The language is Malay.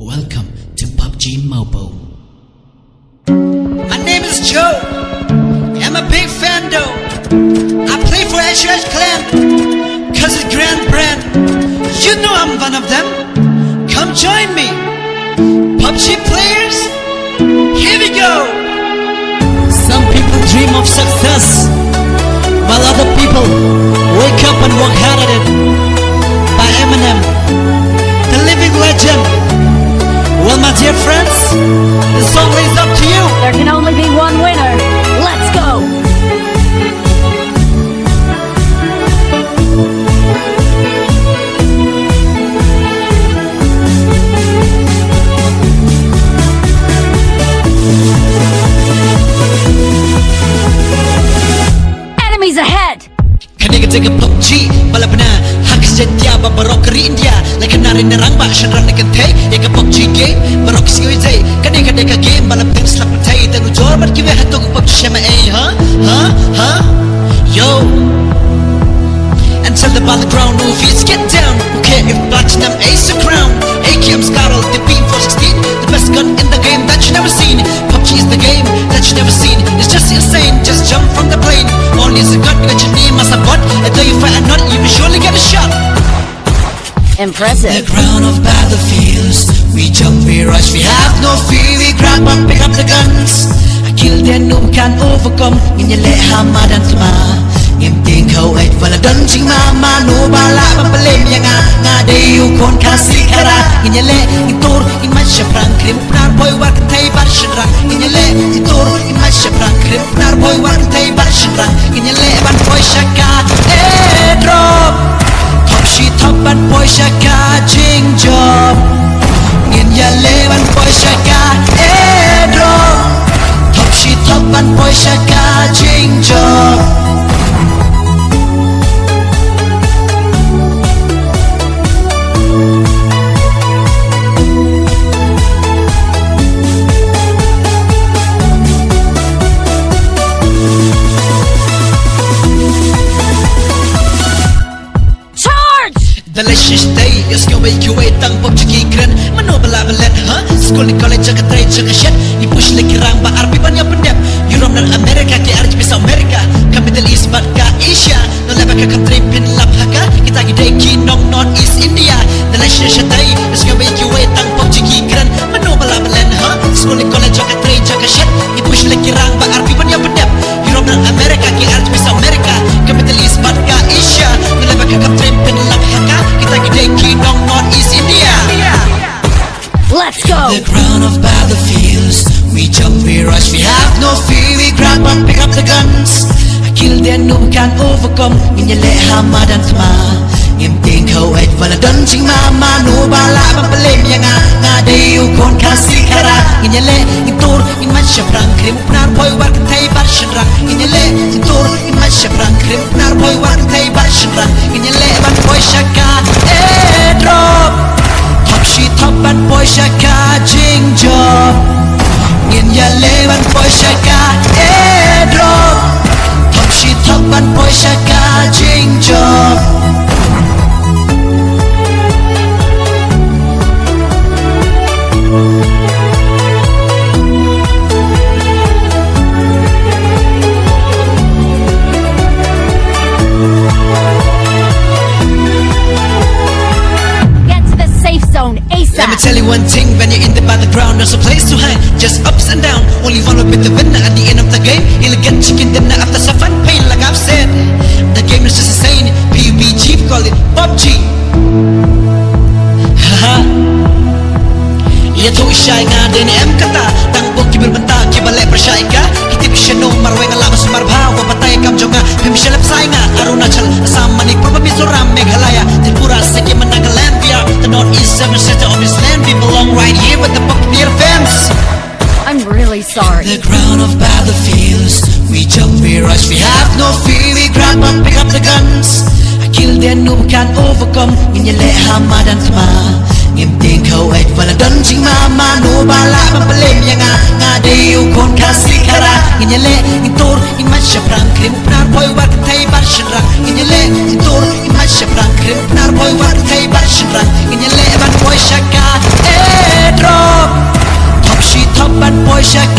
Welcome to PUBG Mobile. My name is Joe. I'm a big fan though. I play for HH Clan, cause it's grand brand. You know I'm one of them. Come join me. PUBG players, here we go. Some people dream of success, while other people wake up and work hard at it. By Eminem, the living legend. Well, my dear friends, the song is up to you. There can only be one winner. Let's go! Enemies ahead! Kaniga take a PUBG, balapna Haks jentia ba barok keri India Like narin nerang ba shanran nakan thay Eka PUBG game, barok siyo itay Kaniga deka game, balap tim slap matay Tanu jor bat kiwe hatog PUBG shema huh? Yo And tell the battleground movies get down. Who care if platinum ace or crown? AKM Scarl, the P416, the best gun in the game that you never seen. PUBG is the game that you never seen. It's just insane, just jump from the plane. Only is a gun, got your name as a bot. And though you fight or not, you will surely get a shot. Impressive. The ground of battlefields, we jump, we rush, we have no fear. We grab and pick up the guns. I kill them, no one can overcome. In your let hammer dan tuma. Ngim ting kau ait wala don ching mama no bala pampalem yang ngade yu kon kasih kara inyele itur imasya prang krim pnar boy war kentai bar shedra inyele itur imasya prang krim pnar boy war kentai bar shedra inyele ban boy shaka drop top she top ban boy shaka jing job inyele ban boy shaka drop top she top ban boy shaka jing job. The latest day is going to be tang PUBG keren mano bala balet school di college jaga try jaga shit I push lagi rang ba arpi banyak pendep Europe dan Amerika ke arj bisa Amerika ke Middle East bat ke Asia no leba ke country pin lap haka kita gede ki nong North East India. The latest day is going to be tang PUBG keren mano bala balet school di college jaga try jaga shit I push lagi rang ba arpi banyak pendep Europe dan Amerika ke arj bisa Amerika ke Middle East bat ke Asia no leba ke country pin lap haka kita gede ki nong North East India. Let's go! The ground of battlefields, we jump, we rush, we have no fear. We grab and pick up the guns. I kill them, no one can overcome. Inyele hammer dan tuma. Ngim ting kau ait wala don ching mama no bala pampalem yang ngade yu kon kasih kara inyele itur imasya prang krim pnar boy war kentai bar shedra inyele itur imasya prang krim pnar boy war kentai bar shedra inyele ban boy shaka drop top she top ban boy shaka jing job inyele ban boy shaka drop top she top ban boy shaka jing job. Let me tell you one thing, when you're in the battleground, there's a place to hide, just ups and down. Only one will be the winner at the end of the game. You'll get chicken dinner after some fun pain, like I've said. The game is just insane, PUBG, call it PUBG. Haha. Yato isyay nga din em kata, tangbog kibir banta, kibalay prasyay ka. Kitip siya no, marway nga labas sumarbaw, wapatay kam jo nga, pim siya lapsay nga. Arunachal, asamanik, probabisoram, meghalaya, Tripura, Sikkim, and Nagaland. We are the northeast center of this land. We belong right here with the Buccaneer fans. I'm really sorry. The ground of battlefields, we jump, we rush, we have no fear. We grab and pick up the guns. I kill them, no one can overcome. Inyele hammer dan tuma. Ngim ting kau ait wala don ching mama no bala pampalem yang ngade yu kon kasih kara inyele itur imasya prang krim pnar boy war kentai bar shedra inyele itur imasya prang krim pnar boy war kentai bar shedra inyele ban boy shaka wish I